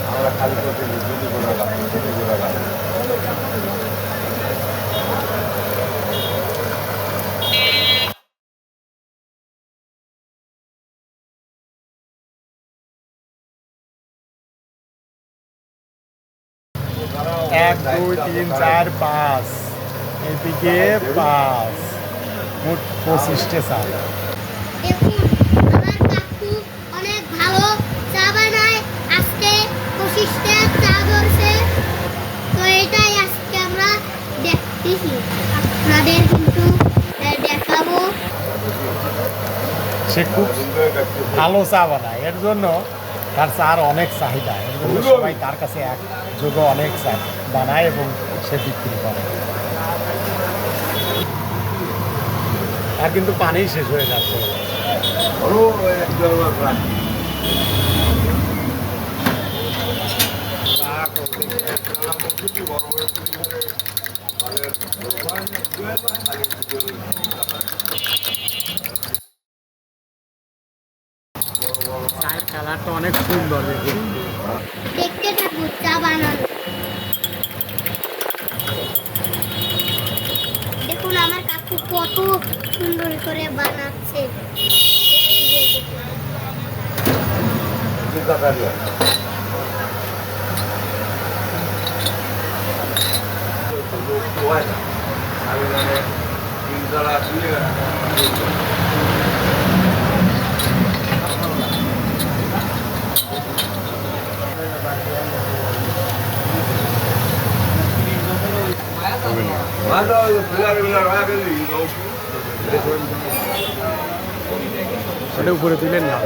আমরা খালি করতে যদি গোড়া গাছ যদি গোড়া গাছ এক দুই তিন চার পাঁচ এদিকে পাঁচ মোট 25টে চা। দেখুন আমার কাকু অনেক ভালো চা বানায়, আজকে 25টা চা ধরছে। তো এটাই আজকে আমরা দেখতেছি, আপনাদের কিন্তু দেখাবো। সে খুব ভালো চা বানায়, এর জন্য তার চার অনেক চাহিদা, এর জন্য সবাই তার কাছে এক যোগ্য অনেক চা বানায় এবং সে বিক্রি করে। আর কিন্তু পানি শেষ হয়ে যাচ্ছে। চায়ের কালারটা অনেক সুন্দর দেখতে থাকুন চা বানানো। দেখুন আমার কাকু কত সুন্দর করে বানাচ্ছে। এই যে ওটা উপরে তুলেন না।